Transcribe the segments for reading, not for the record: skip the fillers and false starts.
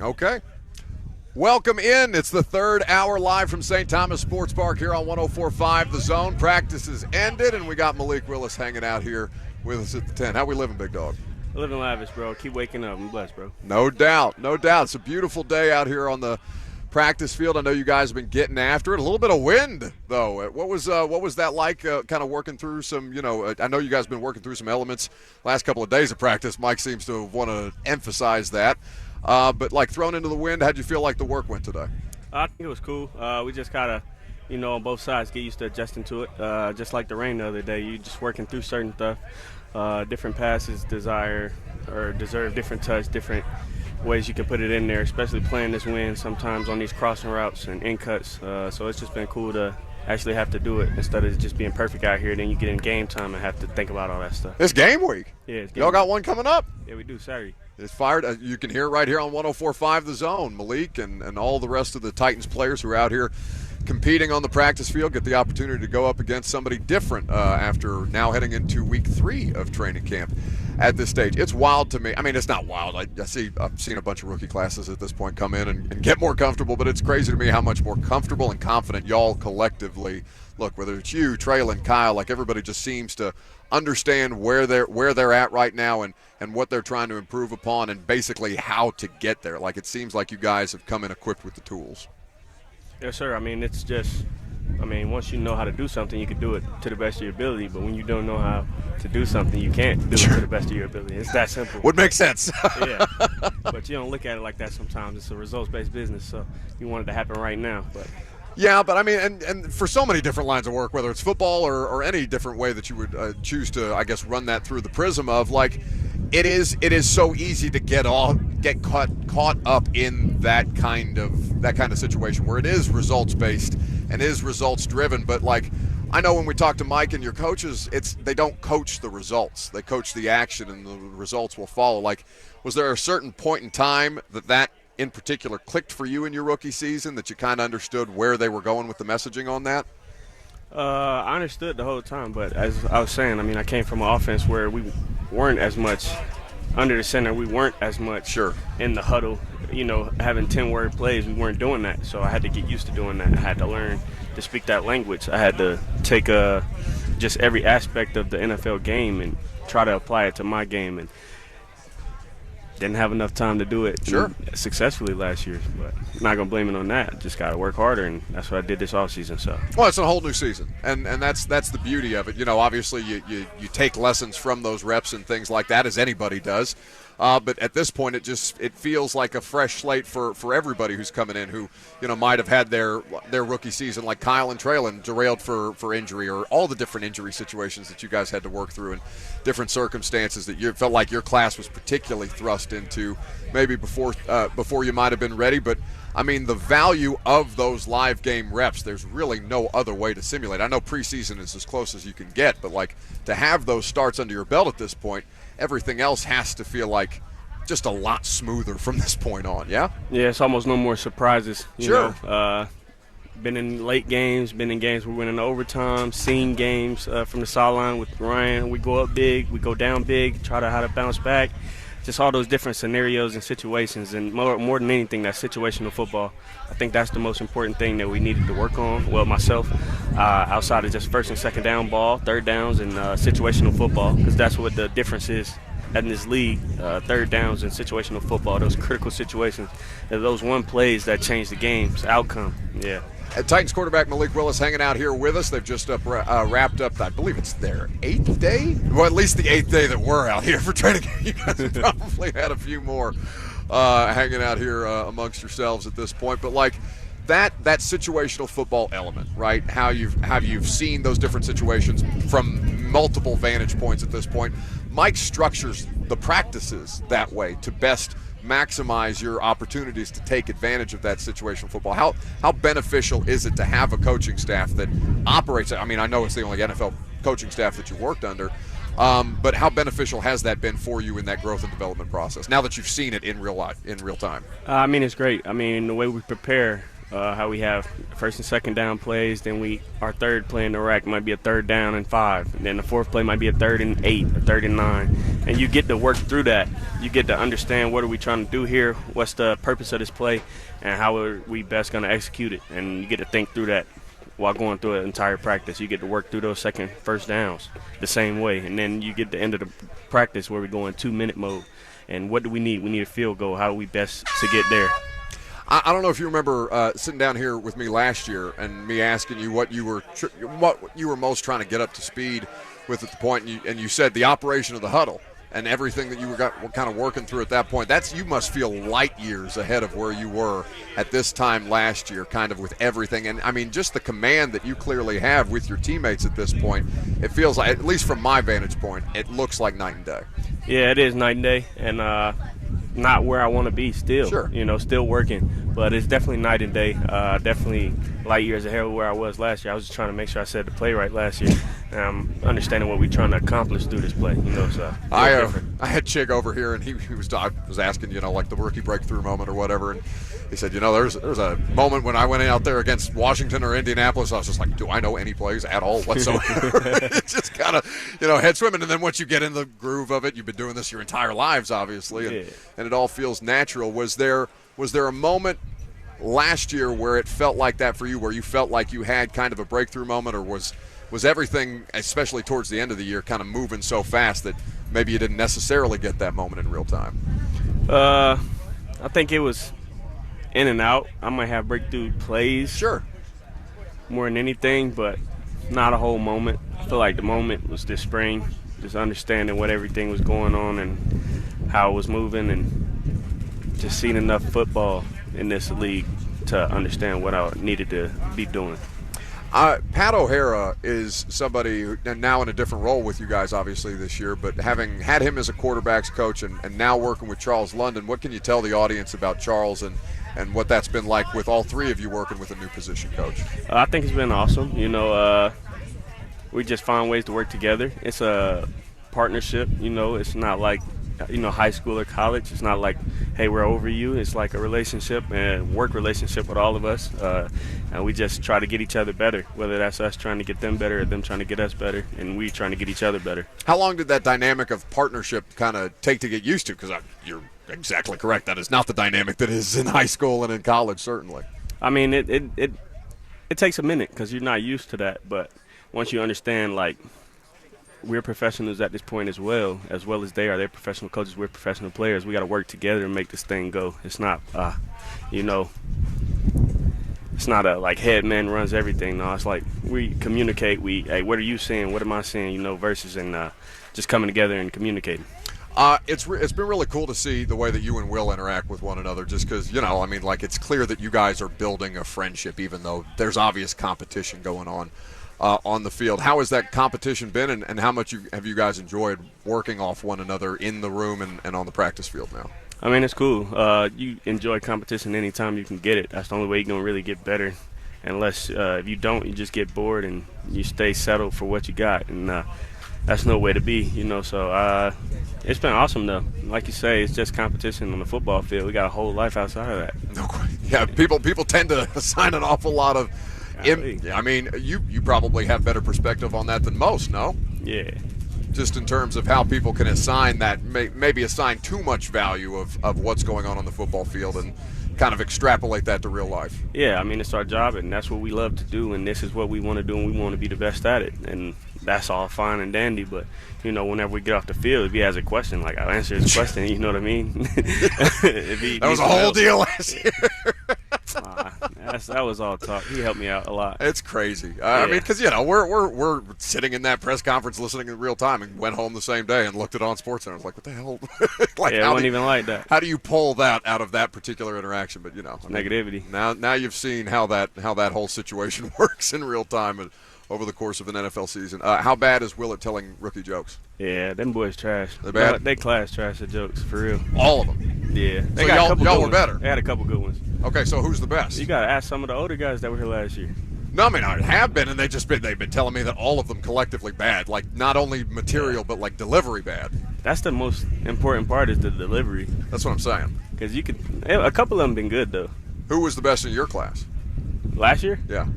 Okay. Welcome in. It's the third hour live from St. Thomas Sports Park here on 104.5 The Zone. Practice has ended, and we got Malik Willis hanging out here with us at the 10. How we living, big dog? Living lavish, bro. Keep waking up. I'm blessed, bro. No doubt. No doubt. It's a beautiful day out here on the practice field. I know you guys have been getting after it. A little bit of wind, though. What was that like, kind of working through some, I know you guys have been working through some elements last couple of days of practice. Mike seems to want to emphasize that. But, like, thrown into the wind, how'd you feel like the work went today? I think it was cool. We just got to, on both sides get used to adjusting to it. Just like the rain the other day, you just working through certain stuff. Different passes deserve different touch, different ways you can put it in there, especially playing this wind sometimes on these crossing routes and in cuts. So it's just been cool to actually have to do it instead of just being perfect out here. Then you get in game time and have to think about all that stuff. It's game week. Yeah, it's game Y'all week. Got one coming up. Yeah, we do Saturday. It's fired. You can hear it right here on 104.5 The Zone. Malik and all the rest of the Titans players who are out here competing on the practice field get the opportunity to go up against somebody different after now heading into week 3 of training camp at this stage. It's wild to me. I mean, it's not wild. I've seen a bunch of rookie classes at this point come in and get more comfortable, but it's crazy to me how much more comfortable and confident y'all collectively look, whether it's you, Traylon, Kyle, like everybody just seems to understand where they're at right now and what they're trying to improve upon and basically how to get there. Like, it seems like you guys have come in equipped with the tools. Yes, sir. I mean, it's just, once you know how to do something, you can do it to the best of your ability. But when you don't know how to do something, you can't do it to the best of your ability. It's that simple. Would make sense. Yeah. But you don't look at it like that sometimes. It's a results-based business, so you want it to happen right now. But yeah, but I mean, and for so many different lines of work, whether it's football or any different way that you would choose to, I guess, run that through the prism of, like, it is so easy to get caught up in that kind of situation where it is results based and is results driven. But, like, I know when we talk to Mike and your coaches, they don't coach the results; they coach the action, and the results will follow. Like, was there a certain point in time that in particular clicked for you in your rookie season that you kind of understood where they were going with the messaging on that? I understood the whole time, but as I was saying, I came from an offense where we weren't as much under the center. We weren't as much in the huddle. Having 10-word plays, we weren't doing that. So I had to get used to doing that. I had to learn to speak that language. I had to take just every aspect of the NFL game and try to apply it to my game. And didn't have enough time to do it successfully last year, but I'm not going to blame it on that. Just got to work harder, and that's what I did this offseason. So. Well, it's a whole new season, and that's the beauty of it. Obviously you take lessons from those reps and things like that, as anybody does. But at this point, it feels like a fresh slate for everybody who's coming in who might have had their rookie season, like Kyle and Traylon, derailed for injury, or all the different injury situations that you guys had to work through and different circumstances that you felt like your class was particularly thrust into maybe before you might have been ready. But the value of those live game reps, there's really no other way to simulate. I know preseason is as close as you can get, but like to have those starts under your belt at this point, everything else has to feel like just a lot smoother from this point on, yeah? Yeah, it's almost no more surprises. Sure. Been in late games, been in games we're winning overtime, seen games from the sideline with Ryan. We go up big, we go down big, try to how to bounce back. Just all those different scenarios and situations, and more than anything, that situational football. I think that's the most important thing that we needed to work on. Well, myself, outside of just first and second down ball, third downs, and situational football, because that's what the difference is in this league. Third downs and situational football, those critical situations, those one plays that change the game's outcome. Yeah. Titans quarterback Malik Willis hanging out here with us. They've just wrapped up, I believe it's their 8th day? Well, at least the 8th day that we're out here for training. You guys have probably had a few more hanging out here amongst yourselves at this point. But, like, that situational football element, right, how you've seen those different situations from multiple vantage points at this point. Mike structures the practices that way to best maximize your opportunities to take advantage of that situational football. How beneficial is it to have a coaching staff that operates? I know it's the only NFL coaching staff that you worked under, but how beneficial has that been for you in that growth and development process now that you've seen it in real life, in real time? It's great. The way we prepare how we have first and second down plays. Then our third play in the rack might be a 3rd down and 5. And then the fourth play might be a 3rd and 8, a 3rd and 9. And you get to work through that. You get to understand what are we trying to do here, what's the purpose of this play, and how are we best going to execute it. And you get to think through that while going through an entire practice. You get to work through those first downs the same way. And then you get to the end of the practice where we go in 2-minute mode. And what do we need? We need a field goal. How do we best to get there? I don't know if you remember sitting down here with me last year and me asking you what you were most trying to get up to speed with at the point, and you said the operation of the huddle and everything that you were kind of working through at that point. You must feel light years ahead of where you were at this time last year, kind of with everything. And I mean, just the command that you clearly have with your teammates at this point. It feels like, at least from my vantage point, it looks like night and day. Yeah, it is night and day, and not where I want to be still. Sure. Still working, but it's definitely night and day. Definitely light years ahead of where I was last year. I was just trying to make sure I said the play right last year. And I'm understanding what we're trying to accomplish through this play. So I had Chig over here, and I was asking, like the rookie breakthrough moment or whatever, and he said, there's a moment when I went out there against Washington or Indianapolis, I was just like, do I know any plays at all whatsoever? It's just kind of, head swimming, and then once you get in the groove of it, you've been doing this your entire lives, obviously, and it all feels natural. Was there a moment last year where it felt like that for you, where you felt like you had kind of a breakthrough moment, or was everything, especially towards the end of the year, kind of moving so fast that maybe you didn't necessarily get that moment in real time? I think it was in and out. I might have breakthrough plays. Sure. More than anything, but not a whole moment. I feel like the moment was this spring, just understanding what everything was going on and how it was moving, and just seeing enough football in this league to understand what I needed to be doing. Pat O'Hara is somebody who, now in a different role with you guys, obviously, this year, but having had him as a quarterbacks coach and now working with Charles London, what can you tell the audience about Charles and what that's been like with all three of you working with a new position coach? I think it's been awesome. We just find ways to work together. It's a partnership. It's not like high school or college. It's not like, hey, we're over you. It's like a relationship and work relationship with all of us. And we just try to get each other better, whether that's us trying to get them better or them trying to get us better, and we trying to get each other better. How long did that dynamic of partnership kind of take to get used to? Because you're exactly correct. That is not the dynamic that is in high school and in college, certainly. I mean, it takes a minute because you're not used to that. But once you understand, like, we're professionals at this point as well as they are. They're professional coaches. We're professional players. We got to work together and make this thing go. It's not, it's not a like head man runs everything. No, it's like we communicate. Hey, what are you saying? What am I saying? Versus just coming together and communicating. It's been really cool to see the way that you and Will interact with one another, just because, it's clear that you guys are building a friendship, even though there's obvious competition going on the field. How has that competition been, and how much have you guys enjoyed working off one another in the room and on the practice field now? I mean, it's cool. You enjoy competition anytime you can get it. That's the only way you're going to really get better. Unless if you don't, you just get bored and you stay settled for what you got. And that's no way to be, So it's been awesome, though. Like you say, it's just competition on the football field. We got a whole life outside of that. No, yeah, people tend to assign an awful lot of I mean, you probably have better perspective on that than most, no? Yeah. Just in terms of how people can assign that, maybe assign too much value of what's going on the football field and kind of extrapolate that to real life. Yeah, I mean, it's our job, and that's what we love to do, and this is what we want to do, and we want to be the best at it. And that's all fine and dandy, but, whenever we get off the field, if he has a question, like, I'll answer his question, you know what I mean? That was a whole deal last year. That was all talk. He helped me out a lot. It's crazy. I mean, because we're sitting in that press conference listening in real time, and went home the same day and looked at On Sports Center. I was like, what the hell? It wasn't even like that. How do you pull that out of that particular interaction? But negativity. Now you've seen how that whole situation works in real time over the course of an NFL season. How bad is Will at telling rookie jokes? Yeah, them boys trash. They're bad. They class trash at jokes for real. All of them. Yeah, so y'all were better. They had a couple good ones. Okay, so who's the best? You got to ask some of the older guys that were here last year. No, I mean, I have been, and they've been telling me that all of them collectively bad. Like, not only material, but like delivery bad. That's the most important part, is the delivery. That's what I'm saying. Because a couple of them been good, though. Who was the best in your class? Last year? Yeah.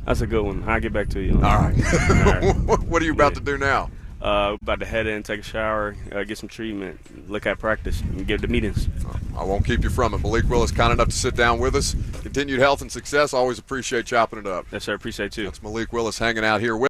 That's a good one. I'll get back to you. All right. right. What are you about to do now? About to head in, take a shower, get some treatment, look at practice, and get the meetings. I won't keep you from it. Malik Willis, kind enough to sit down with us. Continued health and success. Always appreciate chopping it up. Yes, sir. Appreciate you. That's Malik Willis hanging out here with